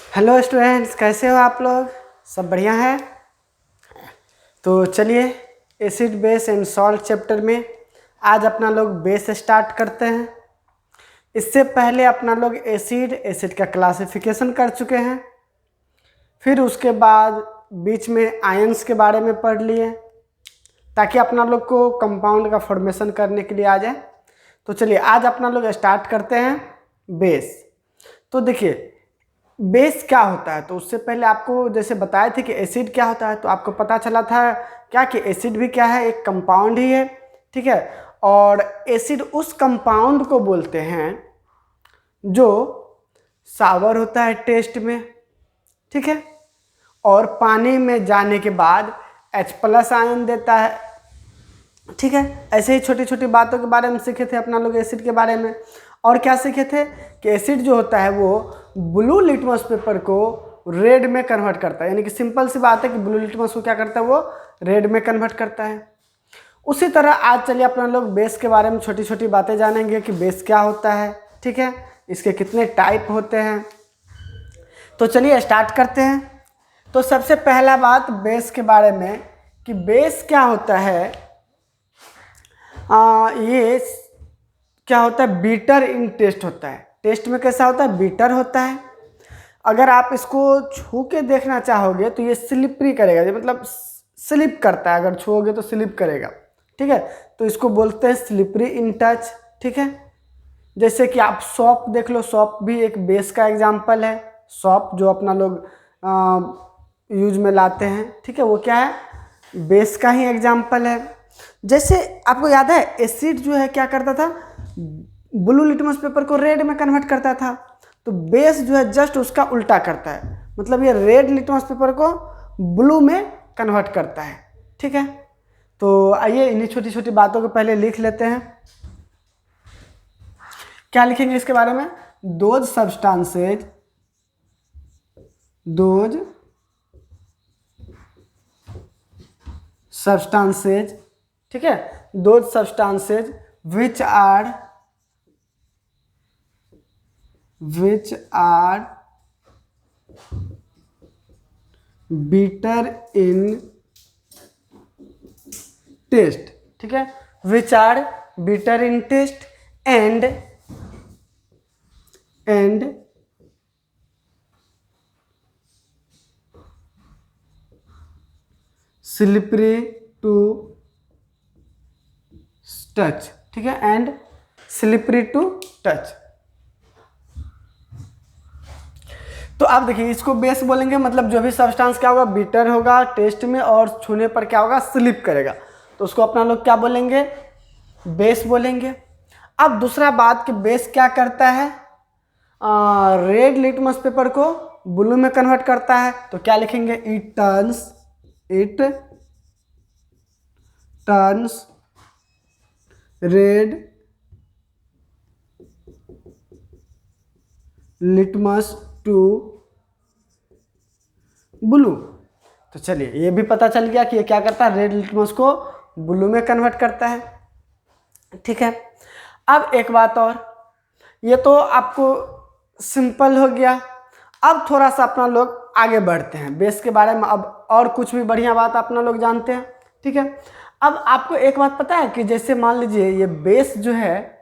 Hello students, कैसे हो आप लोग? सब बढ़िया है। तो चलिए acid base and salt chapter में आज अपना लोग बेस स्टार्ट करते हैं। इससे पहले अपना लोग एसिड का क्लासिफिकेशन कर चुके हैं। फिर उसके बाद बीच में आयंस के बारे में पढ़ लिए ताकि अपना लोग को कंपाउंड का फॉर्मेशन करने के लिए आ जाए। तो चलिए आज अपना लोग स्टार्ट करते हैं बेस। तो देखिए बेस क्या होता है, तो उससे पहले आपको जैसे बताए थे कि एसिड क्या होता है, तो आपको पता चला था क्या कि एसिड भी क्या है, एक कंपाउंड ही है। ठीक है, और एसिड उस कंपाउंड को बोलते हैं जो सावर होता है टेस्ट में। ठीक है, और पानी में जाने के बाद H+ आयन देता है। ठीक है, ऐसे ही छोटी छोटी बातों के बारे में सीखे थे अपना लोग एसिड के बारे में। और क्या सीखे थे कि एसिड जो होता है वो ब्लू लिटमस पेपर को रेड में कन्वर्ट करता है। यानी कि सिंपल सी बात है कि ब्लू लिटमस को क्या करता है, वो रेड में कन्वर्ट करता है। उसी तरह आज चलिए अपना लोग बेस के बारे में छोटी छोटी बातें जानेंगे कि बेस क्या होता है। ठीक है, इसके कितने टाइप होते हैं। तो चलिए स्टार्ट करते हैं। तो सबसे पहला बात बेस के बारे में कि बेस क्या होता है। ये क्या होता है, बीटर इन टेस्ट होता है। टेस्ट में कैसा होता है, बीटर होता है। अगर आप इसको छू के देखना चाहोगे तो ये स्लिपरी करेगा, ये मतलब स्लिप करता है। अगर छूओगे तो स्लिप करेगा। ठीक है, तो इसको बोलते हैं स्लिपरी इन टच। ठीक है, जैसे कि आप सॉप देख लो, सॉप भी एक बेस का एग्जाम्पल है। सॉप जो अपना लोग यूज में लाते हैं, ठीक है, वो क्या है, बेस का ही एग्जाम्पल है। जैसे आपको याद है एसिड जो है क्या करता था, ब्लू लिटमस पेपर को रेड में कन्वर्ट करता था। तो बेस जो है जस्ट उसका उल्टा करता है, मतलब ये रेड लिटमस पेपर को ब्लू में कन्वर्ट करता है। ठीक है, तो आइए इन्हीं छोटी छोटी बातों को पहले लिख लेते हैं। क्या लिखेंगे इसके बारे में, दोज सब्सटेंसेज, ठीक है, those substances which are bitter in taste। ठीक है, which are bitter in taste and slippery to touch। ठीक है, एंड स्लिपरी टू टच। तो आप देखिए इसको बेस बोलेंगे, मतलब जो भी सब्सटेंस क्या होगा, बीटर होगा टेस्ट में और छूने पर क्या होगा, स्लिप करेगा, तो उसको अपना लोग क्या बोलेंगे, बेस बोलेंगे। अब दूसरा बात कि बेस क्या करता है, रेड लिटमस पेपर को ब्लू में कन्वर्ट करता है। तो क्या लिखेंगे, it turns red litmus to blue. तो चलिए ये भी पता चल गया कि ये क्या करता है, रेड लिटमस को ब्लू में कन्वर्ट करता है। ठीक है, अब एक बात और, ये तो आपको सिंपल हो गया। अब थोड़ा सा अपना लोग आगे बढ़ते हैं बेस के बारे में, अब और कुछ भी बढ़िया बात अपना लोग जानते हैं। ठीक है, अब आपको एक बात पता है कि जैसे मान लीजिए ये बेस जो है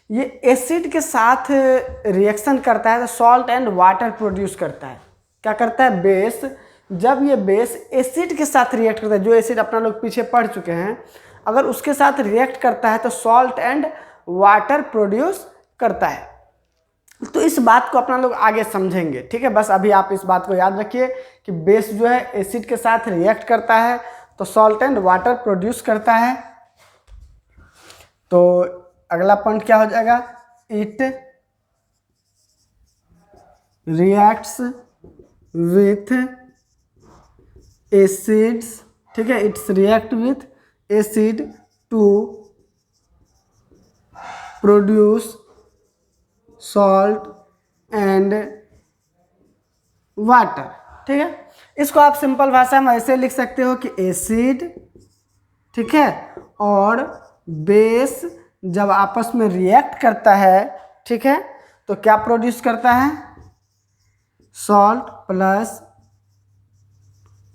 ये एसिड के साथ रिएक्शन करता है तो सॉल्ट एंड वाटर प्रोड्यूस करता है। क्या करता है बेस, जब ये बेस एसिड के साथ रिएक्ट करता है, जो एसिड अपना लोग पीछे पढ़ चुके हैं, अगर उसके साथ रिएक्ट करता है तो सॉल्ट एंड वाटर प्रोड्यूस करता है। तो इस बात को अपना लोग आगे समझेंगे। ठीक है, बस अभी आप इस बात को याद रखिए कि बेस जो है एसिड के साथ रिएक्ट करता है तो सॉल्ट एंड वाटर प्रोड्यूस करता है। तो अगला पॉइंट क्या हो जाएगा, इट रिएक्ट्स विथ एसिड्स। ठीक है, its react with acid to produce salt and water. ठीक है, इसको आप सिंपल भाषा में ऐसे लिख सकते हो कि एसिड, ठीक है, और बेस जब आपस में रिएक्ट करता है, ठीक है, तो क्या प्रोड्यूस करता है, सॉल्ट प्लस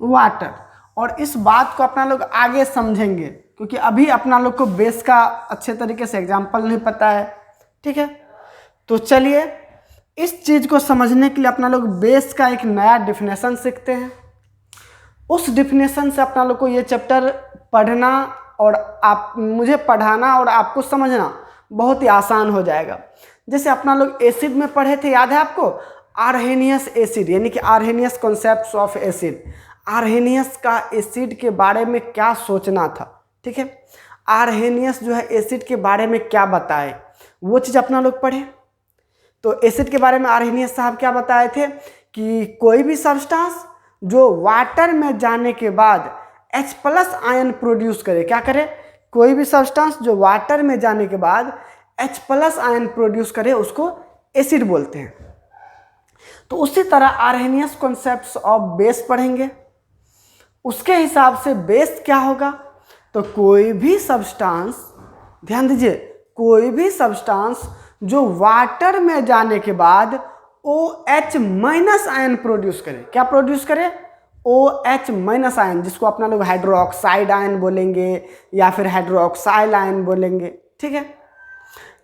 वाटर। और इस बात को अपना लोग आगे समझेंगे, क्योंकि अभी अपना लोग को बेस का अच्छे तरीके से एग्जाम्पल नहीं पता है। ठीक है, तो चलिए इस चीज़ को समझने के लिए अपना लोग बेस का एक नया डिफिनेशन सीखते हैं। उस डिफिनेशन से अपना लोग को ये चैप्टर पढ़ना और आप मुझे पढ़ाना और आपको समझना बहुत ही आसान हो जाएगा। जैसे अपना लोग एसिड में पढ़े थे, याद है आपको, आर्हेनियस एसिड, यानी कि Arrhenius concepts of acid. Arrhenius का एसिड के बारे में क्या सोचना था। ठीक है, आर्हेनियस जो है एसिड के बारे में क्या बताए, वो चीज़ अपना लोग पढ़े। तो एसिड के बारे में आर्हेनियस साहब क्या बताए थे कि कोई भी सब्सटेंस जो वाटर में जाने के बाद H+ आयन प्रोड्यूस करे, क्या करे, कोई भी सब्सटेंस जो वाटर में जाने के बाद H+ आयन प्रोड्यूस करे उसको एसिड बोलते हैं। तो उसी तरह आर्हेनियस कॉन्सेप्ट्स ऑफ बेस पढ़ेंगे। उसके हिसाब से बेस क्या होगा, तो कोई भी सब्सटेंस, ध्यान दीजिए, कोई भी सब्सटेंस जो वाटर में जाने के बाद OH- आयन प्रोड्यूस करे। क्या प्रोड्यूस करे, OH- आयन, जिसको अपना लोग हाइड्रोक्साइड आयन बोलेंगे या फिर हाइड्रोक्साइल आयन बोलेंगे। ठीक है,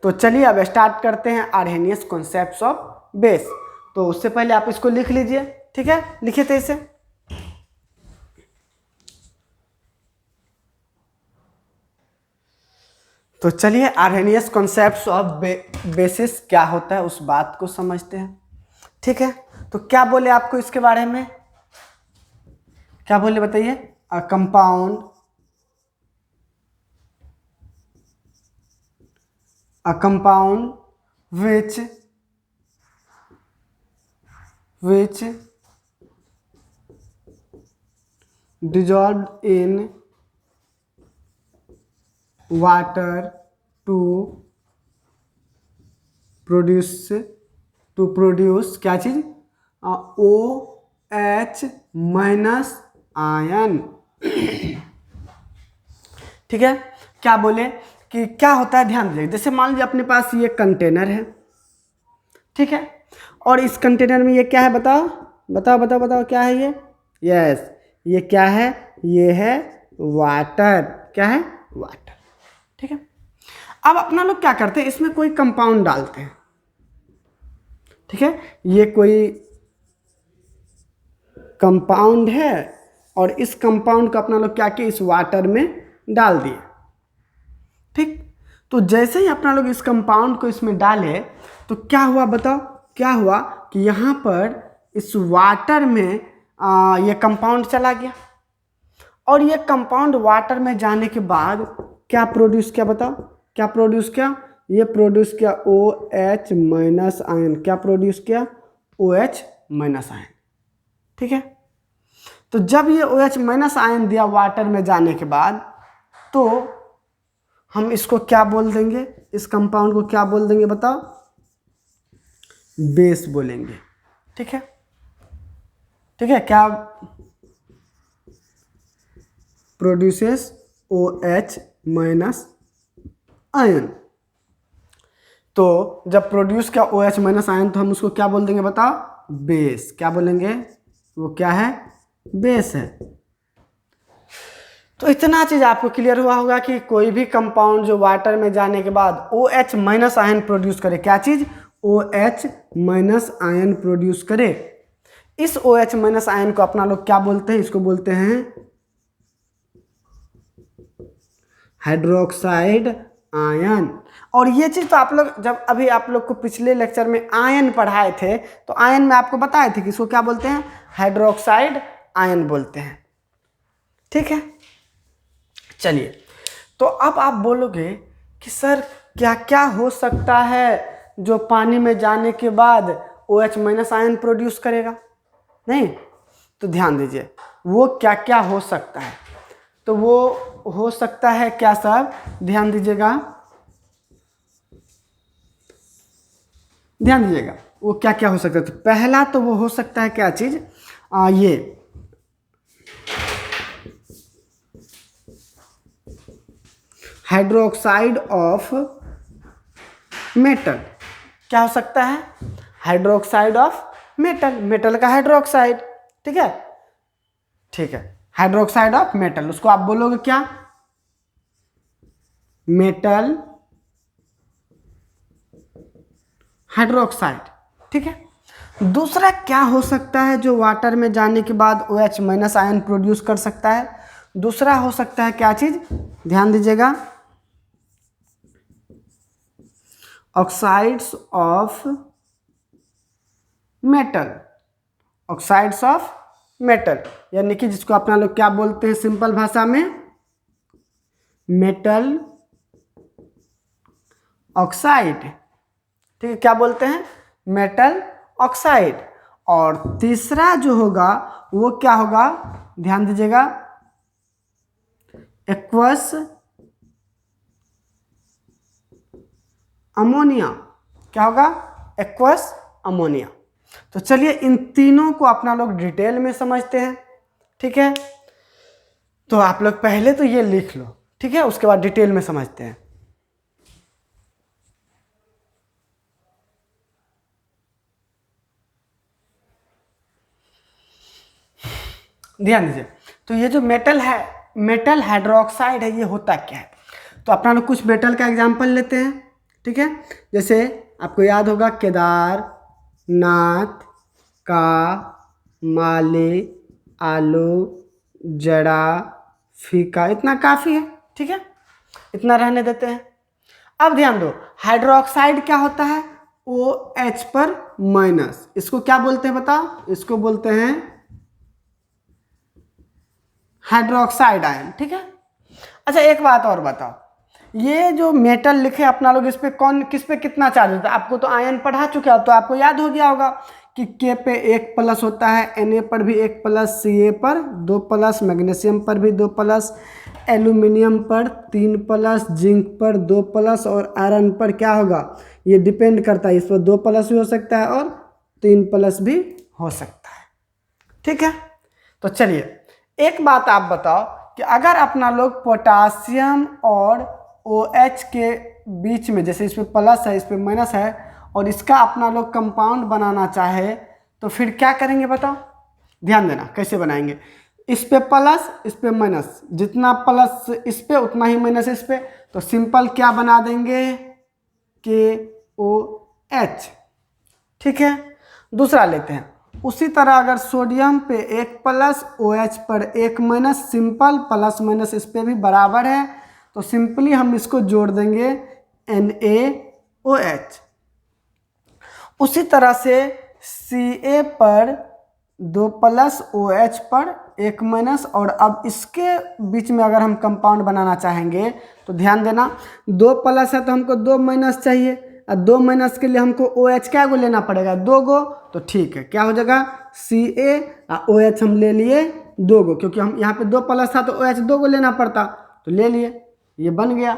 तो चलिए अब स्टार्ट करते हैं आर्हेनियस कॉन्सेप्ट्स ऑफ बेस। तो उससे पहले आप इसको लिख लीजिए। ठीक है, लिखे थे इसे। तो चलिए आर्हेनियस कॉन्सेप्ट्स ऑफ बेसिस क्या होता है उस बात को समझते हैं। ठीक है, तो क्या बोले आपको इसके बारे में, क्या बोले बताइए। A compound which dissolved in water to produce क्या चीज, OH- आयन। ठीक है, क्या बोले कि क्या होता है, ध्यान दीजिए। जैसे मान लीजिए अपने पास ये कंटेनर है, ठीक है, और इस कंटेनर में ये क्या है, बताओ बताओ बताओ बताओ, क्या है ये, यस, ये क्या है, ये है वाटर। क्या है, वाटर। ठीक है, अब अपना लोग क्या करते हैं, इसमें कोई कंपाउंड डालते हैं। ठीक है, ये कोई कंपाउंड है और इस कंपाउंड को अपना लोग क्या किया, इस वाटर में डाल दिए। ठीक, तो जैसे ही अपना लोग इस कंपाउंड को इसमें डाले तो क्या हुआ, बताओ क्या हुआ कि यहाँ पर इस वाटर में ये कंपाउंड चला गया और ये कंपाउंड वाटर में जाने के बाद क्या प्रोड्यूस किया, बताओ क्या प्रोड्यूस किया, ये प्रोड्यूस किया OH- आयन। क्या प्रोड्यूस किया, OH- आयन। ठीक है, तो जब ये OH- आयन दिया वाटर में जाने के बाद, तो हम इसको क्या बोल देंगे, इस कंपाउंड को क्या बोल देंगे, बताओ, बेस बोलेंगे। ठीक है, ठीक है, क्या प्रोड्यूसेस OH- आयन। तो जब प्रोड्यूस किया OH- आयन तो हम उसको क्या बोल देंगे, बताओ, बेस। क्या बोलेंगे, वो क्या है, बेस है। तो इतना चीज आपको क्लियर हुआ होगा कि कोई भी कंपाउंड जो वाटर में जाने के बाद OH- आयन प्रोड्यूस करे, क्या चीज, OH- आयन प्रोड्यूस करे, इस OH- आयन को अपना लोग क्या बोलते हैं, इसको बोलते हैं हाइड्रोक्साइड आयन। और ये चीज तो आप लोग जब अभी आप लोग को पिछले लेक्चर में आयन पढ़ाए थे तो आयन में आपको बताए थे कि इसको क्या बोलते हैं, हाइड्रोक्साइड आयन बोलते हैं। ठीक है, चलिए, तो अब आप बोलोगे कि सर क्या क्या हो सकता है जो पानी में जाने के बाद OH- आयन प्रोड्यूस करेगा, नहीं, तो ध्यान दीजिए वो क्या क्या हो सकता है। तो वो हो सकता है क्या सब, ध्यान दीजिएगा, ध्यान दीजिएगा, वो क्या क्या हो सकता है। तो पहला तो वो हो सकता है क्या चीज, ये हाइड्रोक्साइड ऑफ मेटल। क्या हो सकता है, हाइड्रोक्साइड ऑफ मेटल, मेटल का हाइड्रोक्साइड, ठीक है, ठीक है, हाइड्रोक्साइड ऑफ मेटल, उसको आप बोलोगे क्या, मेटल हाइड्रोक्साइड, ठीक है। दूसरा क्या हो सकता है जो वाटर में जाने के बाद OH माइनस आयन प्रोड्यूस कर सकता है, दूसरा हो सकता है क्या चीज, ध्यान दीजिएगा, oxides of metal, oxides of metal, यानी कि जिसको अपना लोग क्या बोलते हैं सिंपल भाषा में, मेटल ऑक्साइड, ठीक है, क्या बोलते हैं, मेटल ऑक्साइड। और तीसरा जो होगा वो क्या होगा, ध्यान दीजिएगा, एक्वस अमोनिया, क्या होगा, एक्वस अमोनिया। तो चलिए इन तीनों को अपना लोग डिटेल में समझते हैं, ठीक है। तो आप लोग पहले तो ये लिख लो, ठीक है, उसके बाद डिटेल में समझते हैं। ध्यान दीजिए, तो ये जो मेटल है, मेटल हाइड्रोक्साइड है, ये होता क्या है, तो अपना लोग कुछ मेटल का एग्जांपल लेते हैं, ठीक है। जैसे आपको याद होगा केदार, नाथ, का, माले, आलो, जड़ा, फीका, इतना काफ़ी है, ठीक है, इतना रहने देते हैं। अब ध्यान दो, हाइड्रोक्साइड क्या होता है, OH पर माइनस, इसको क्या बोलते हैं बताओ, इसको बोलते हैं हाइड्रोक्साइड आयन, ठीक है। अच्छा एक बात और बताओ, ये जो मेटल लिखे अपना लोग, इस पे कौन, किस पे कितना चार्ज होता है, आपको तो आयन पढ़ा चुके हो, तो आपको याद हो गया होगा कि K पे 1 प्लस होता है, Na पर भी 1 प्लस, Ca पर 2 प्लस, मैग्नीशियम पर भी 2 प्लस, एल्यूमिनियम पर 3 प्लस, जिंक पर 2 प्लस और आयरन पर क्या होगा, ये डिपेंड करता है, इस पर 2 प्लस भी हो सकता है और 3 प्लस भी हो सकता है, ठीक है। तो चलिए एक बात आप बताओ कि अगर अपना लोग पोटासियम और OH के बीच में, जैसे इसमें प्लस है, इस पे माइनस है, और इसका अपना लोग कंपाउंड बनाना चाहे तो फिर क्या करेंगे बताओ, ध्यान देना कैसे बनाएंगे, इस पे प्लस, इस पे माइनस, जितना प्लस इस पे उतना ही माइनस इस पे, तो सिंपल क्या बना देंगे, KOH, ठीक है। दूसरा लेते हैं, उसी तरह अगर सोडियम पे 1 प्लस, OH पर 1 माइनस, सिंपल प्लस माइनस इस पे भी बराबर है, तो सिंपली हम इसको जोड़ देंगे NaOH। उसी तरह से Ca पर 2 प्लस, OH पर 1 माइनस, और अब इसके बीच में अगर हम कंपाउंड बनाना चाहेंगे तो ध्यान देना, 2 प्लस है तो हमको 2 माइनस चाहिए, और 2 माइनस के लिए हमको OH क्या गो लेना पड़ेगा, 2 गो, तो ठीक है, क्या हो जाएगा, Ca और OH हम ले लिए 2 गो, क्योंकि हम यहाँ पे 2 प्लस था तो OH 2 गो लेना पड़ता, तो ले लिए, ये बन गया।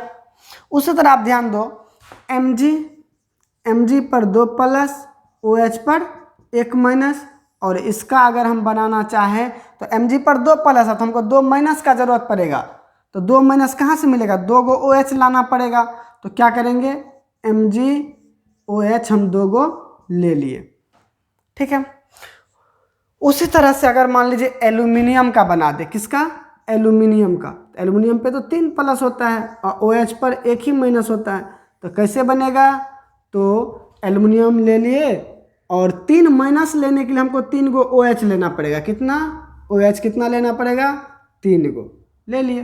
उसी तरह आप ध्यान दो, Mg पर 2 प्लस, OH पर 1 माइनस, और इसका अगर हम बनाना चाहें तो Mg पर 2 प्लस है तो हमको 2 माइनस का जरूरत पड़ेगा, तो 2 माइनस कहाँ से मिलेगा, 2 गो OH लाना पड़ेगा, तो क्या करेंगे, MgOH हम 2 गो ले लिए, ठीक है। उसी तरह से अगर मान लीजिए एल्यूमिनियम का बना दे, किसका, एल्यूमिनियम का, एल्यूमिनियम पे तो 3 प्लस होता है और OH पर 1 ही माइनस होता है, तो कैसे बनेगा, तो एल्यूमिनियम ले लिए और 3 माइनस लेने के लिए हमको 3 गो OH लेना पड़ेगा, कितना, OH कितना लेना पड़ेगा, 3 गो ले लिए।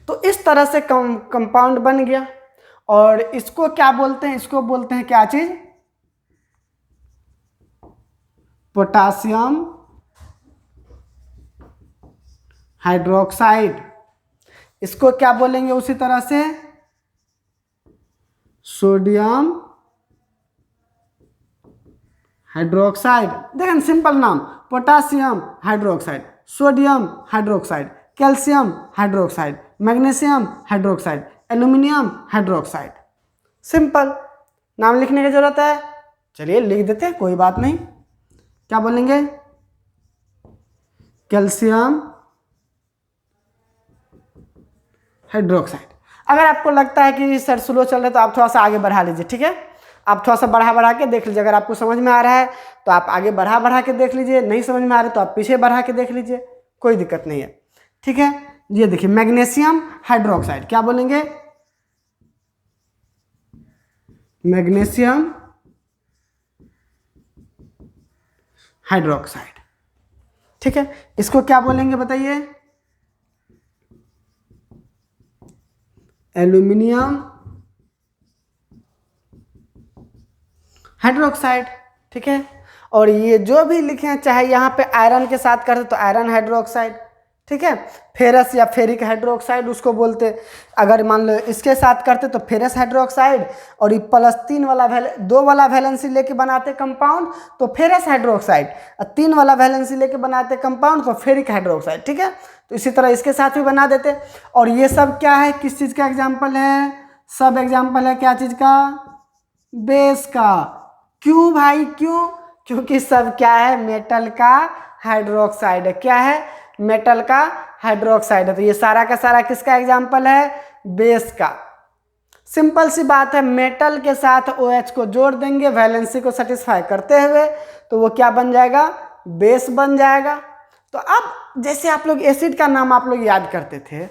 तो इस तरह से कंपाउंड बन गया, और इसको क्या बोलते हैं, इसको बोलते हैं क्या चीज, पोटासियम हाइड्रोक्साइड, इसको क्या बोलेंगे उसी तरह से, सोडियम हाइड्रोक्साइड, देखें सिंपल नाम, potassium hydroxide, sodium hydroxide, calcium hydroxide, magnesium hydroxide, aluminium hydroxide, simple नाम लिखने की जरूरत है, चलिए लिख देते हैं, कोई बात नहीं, क्या बोलेंगे, कैल्शियम हाइड्रोक्साइड। अगर आपको लगता है कि सर स्लो चल रहा है तो आप थोड़ा सा आगे बढ़ा लीजिए, ठीक है, आप थोड़ा सा बढ़ा के देख लीजिए, अगर आपको समझ में आ रहा है तो आप आगे बढ़ा के देख लीजिए, नहीं समझ में आ रहा है तो आप पीछे बढ़ा के देख लीजिए, कोई दिक्कत नहीं है। ठीक है, ये देखिए मैग्नीशियम हाइड्रोक्साइड, क्या बोलेंगे, मैग्नीशियम हाइड्रोक्साइड। ठीक है, इसको क्या बोलेंगे बताइए, एल्यूमिनियम हाइड्रोक्साइड। ठीक है, और ये जो भी लिखे हैं, चाहे यहाँ पे आयरन के साथ करते तो आयरन हाइड्रोक्साइड, ठीक है, फेरस या फेरिक हाइड्रोक्साइड उसको बोलते। अगर मान लो इसके साथ करते तो फेरस हाइड्रोक्साइड, और ये +3 वाला 2 वाला वैलेंसी लेके बनाते कंपाउंड तो फेरस हाइड्रोक्साइड, और 3 वाला वैलेंसी लेके बनाते कंपाउंड तो फेरिक हाइड्रोक्साइड। ठीक है, तो इसी तरह इसके साथ भी बना देते। और ये सब क्या है, किस चीज़ का एग्जाम्पल है, सब एग्जाम्पल है क्या चीज़ का, बेस का। क्यों भाई, क्यों, क्योंकि सब क्या है, मेटल का हाइड्रोक्साइड है। क्या है, मेटल का हाइड्रोक्साइड है। तो ये सारा का सारा किसका एग्जाम्पल है, बेस का। सिंपल सी बात है, मेटल के साथ OH को जोड़ देंगे वैलेंसी को सेटिस्फाई करते हुए, तो वो क्या बन जाएगा, बेस बन जाएगा। तो अब जैसे आप लोग एसिड का नाम आप लोग याद करते थे,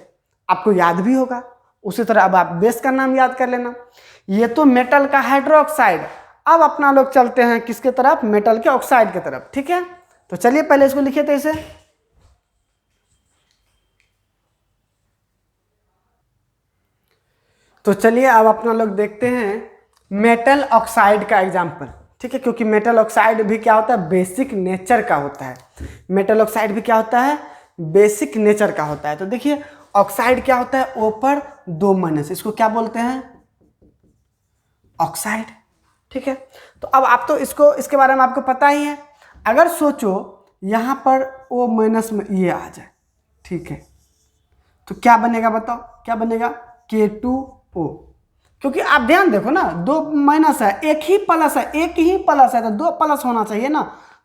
आपको याद भी होगा, उसी तरह अब आप बेस का नाम याद कर लेना। ये तो मेटल का हाइड्रोक्साइड। अब अपना लोग चलते हैं किसके तरफ, मेटल के ऑक्साइड की तरफ। ठीक है, तो चलिए पहले इसको लिखिए तो इसे, तो चलिए अब अपना लोग देखते हैं मेटल ऑक्साइड का एग्जाम्पल। ठीक है, क्योंकि मेटल ऑक्साइड भी क्या होता है, बेसिक नेचर का होता है। मेटल ऑक्साइड भी क्या होता है, बेसिक नेचर का होता है। तो देखिए ऑक्साइड क्या होता है, O पर 2-, इसको क्या बोलते हैं, ऑक्साइड। ठीक है, तो अब आप तो इसको, इसके बारे में आपको पता ही है। अगर सोचो यहाँ पर O- में ये आ जाए, ठीक है, तो क्या बनेगा बताओ, क्या बनेगा, K2O। क्योंकि आप ध्यान देखो ना, 2- है, एक ही प्लस है, एक ही प्लस है, तो 2 प्लस होना चाहिए ना।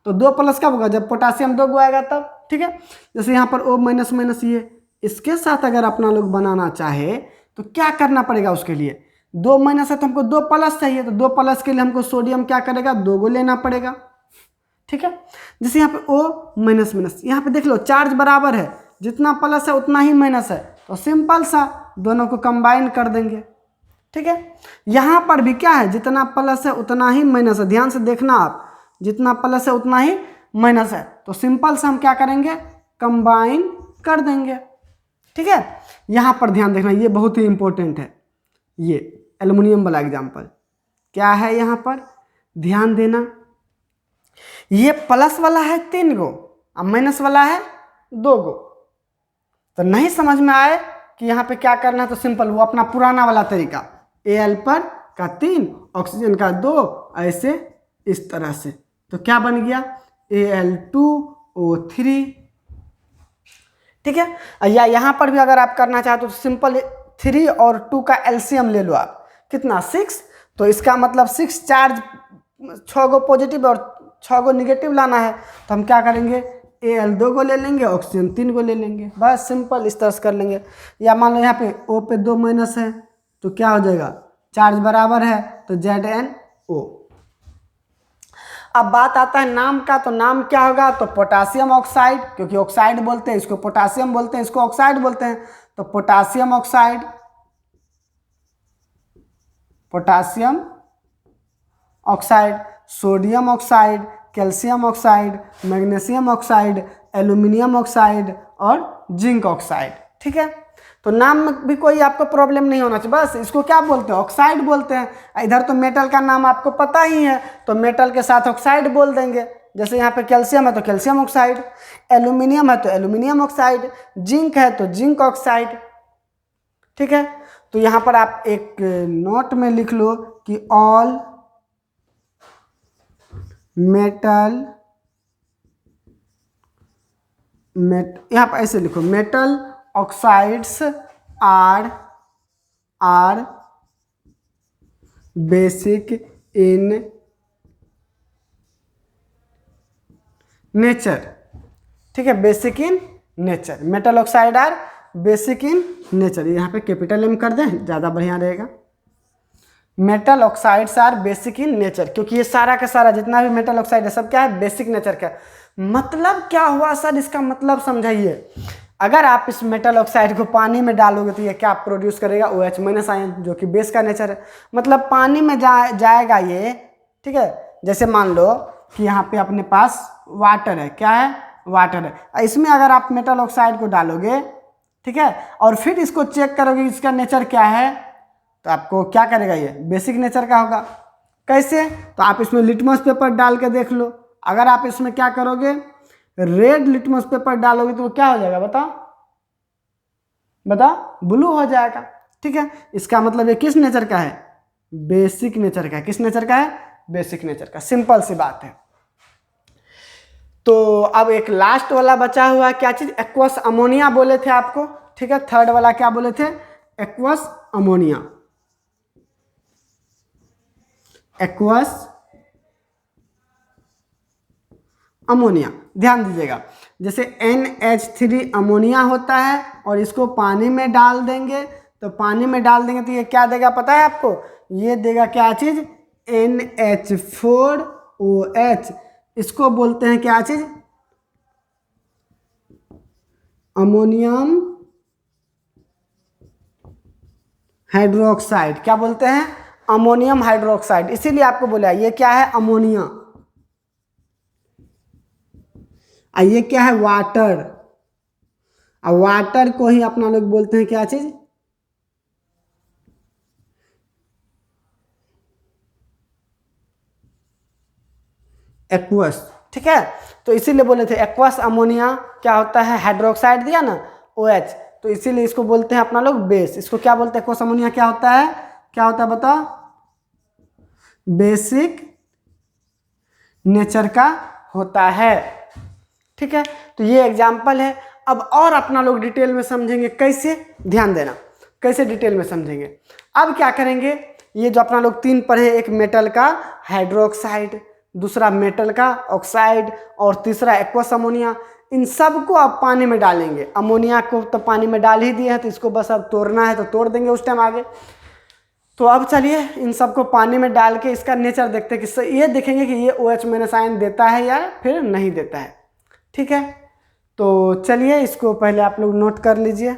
तो 2 प्लस कब होगा, जब पोटासियम 2 आएगा तब। ठीक है, जैसे यहाँ पर O-, ये इसके साथ अगर अपना लोग बनाना चाहे तो क्या करना पड़ेगा, उसके लिए 2- है तो हमको 2 प्लस चाहिए, तो 2 प्लस के लिए हमको सोडियम क्या करेगा, 2 गो लेना पड़ेगा। ठीक है, जैसे यहाँ पे O-, यहाँ पे देख लो चार्ज बराबर है, जितना प्लस है उतना ही माइनस है, तो सिंपल सा दोनों को कंबाइन कर देंगे। ठीक है, यहाँ पर भी क्या है, जितना प्लस है उतना ही माइनस है, ध्यान से देखना आप, जितना प्लस है उतना ही माइनस है, तो सिंपल से हम क्या करेंगे, कंबाइन कर देंगे। ठीक है, यहाँ पर ध्यान देखना, ये बहुत ही इंपॉर्टेंट है, ये एल्युमिनियम वाला एग्जाम्पल क्या है, यहाँ पर ध्यान देना, ये प्लस वाला है 3 गो और माइनस वाला है 2 गो। तो नहीं समझ में आए कि यहाँ पे क्या करना है, तो सिंपल वो अपना पुराना वाला तरीका, Al पर का 3, ऑक्सीजन का 2, ऐसे इस तरह से, तो क्या बन गया, Al2O3। ठीक है, या यहाँ पर भी अगर आप करना चाहते हो तो सिंपल 3 और 2 का एलसीएम ले लो आप, कितना 6, तो इसका मतलब 6 चार्ज, 6 गो पॉजिटिव और 6 गो निगेटिव लाना है, तो हम क्या करेंगे, Al 2 गो ले लेंगे, ऑक्सीजन 3 गो ले लेंगे, बस सिंपल इस तरह से कर लेंगे। या मान लो यहाँ पे O पे 2- है, तो क्या हो जाएगा, चार्ज बराबर है तो ZnO। अब बात आता है नाम का, तो नाम क्या होगा, तो पोटासियम ऑक्साइड, क्योंकि ऑक्साइड बोलते हैं इसको, पोटासियम बोलते हैं इसको, ऑक्साइड बोलते हैं, तो potassium oxide, potassium oxide, sodium oxide, calcium oxide, magnesium oxide, aluminium oxide और जिंक ऑक्साइड। ठीक है, तो नाम में भी कोई आपको प्रॉब्लम नहीं होना चाहिए, बस इसको क्या बोलते हैं, ऑक्साइड बोलते हैं। इधर तो मेटल का नाम आपको पता ही है, तो मेटल के साथ ऑक्साइड बोल देंगे, जैसे यहाँ पे कैल्शियम है तो कैल्शियम ऑक्साइड, एल्यूमिनियम है तो एल्यूमिनियम ऑक्साइड, जिंक है तो जिंक ऑक्साइड। ठीक है, तो यहाँ पर आप एक नोट में लिख लो कि ऑल मेटल, यहाँ पर ऐसे लिखो, metal oxides are basic in nature. ठीक है, basic in nature, metal oxide are basic in nature. यहाँ पे कैपिटल M कर दें, ज़्यादा बढ़िया रहेगा। Metal oxides are basic in nature, क्योंकि ये सारा का सारा जितना भी मेटल ऑक्साइड है सब क्या है, बेसिक नेचर का। मतलब क्या हुआ सर, इसका मतलब समझाइए। अगर आप इस मेटल ऑक्साइड को पानी में डालोगे तो ये क्या प्रोड्यूस करेगा, OH माइनस आयन, जो कि बेस का नेचर है। मतलब पानी में जाएगा ये, ठीक है। जैसे मान लो कि यहाँ पे अपने पास वाटर है, क्या है, वाटर है। इसमें अगर आप मेटल ऑक्साइड को डालोगे, ठीक है, और फिर इसको चेक करोगे इसका नेचर क्या है, तो आपको क्या करेगा, ये बेसिक नेचर का होगा। कैसे, तो आप इसमें लिटमस पेपर डाल के देख लो। अगर आप इसमें क्या करोगे, रेड लिटमस पेपर डालोगे तो क्या हो जाएगा, बताओ बताओ, ब्लू हो जाएगा। ठीक है, इसका मतलब ये किस नेचर का है, बेसिक नेचर का है। किस नेचर का है, बेसिक नेचर का। सिंपल सी बात है। तो अब एक लास्ट वाला बचा हुआ है, क्या चीज, एक्वस अमोनिया बोले थे आपको, ठीक है। थर्ड वाला क्या बोले थे, एक्वस अमोनिया। एक्वस अमोनिया, ध्यान दीजिएगा। जैसे NH3 अमोनिया होता है और इसको पानी में डाल देंगे, तो पानी में डाल देंगे तो ये क्या देगा पता है आपको, ये देगा क्या चीज, NH4OH। इसको बोलते हैं क्या चीज, अमोनियम हाइड्रोक्साइड। क्या बोलते हैं, अमोनियम हाइड्रोक्साइड। इसीलिए आपको बोला ये क्या है, अमोनिया। ये क्या है, वाटर। और वाटर को ही अपना लोग बोलते हैं क्या चीज, एक्वस। ठीक है, तो इसीलिए बोले थे एक्वस अमोनिया क्या होता है, हाइड्रोक्साइड दिया ना, OH, तो इसीलिए इसको बोलते हैं अपना लोग बेस। इसको क्या बोलते हैं, एक्वस अमोनिया क्या होता है, क्या होता है बताओ, बेसिक नेचर का होता है। ठीक है, तो ये एग्जाम्पल है। अब और अपना लोग डिटेल में समझेंगे, कैसे, ध्यान देना, कैसे डिटेल में समझेंगे। अब क्या करेंगे, ये जो अपना लोग 3 पढ़े, एक मेटल का हाइड्रोक्साइड, दूसरा मेटल का ऑक्साइड, और तीसरा एक्वस अमोनिया, इन सबको आप पानी में डालेंगे। अमोनिया को तो पानी में डाल ही दिए हैं, तो इसको बस अब तोड़ना है तो तोड़ देंगे उस टाइम आगे। तो अब चलिए इन सबको पानी में डाल के इसका नेचर देखते हैं कि ये देखेंगे कि ये OH माइनस आयन देता है या फिर नहीं देता है। ठीक है, तो चलिए इसको पहले आप लोग नोट कर लीजिए।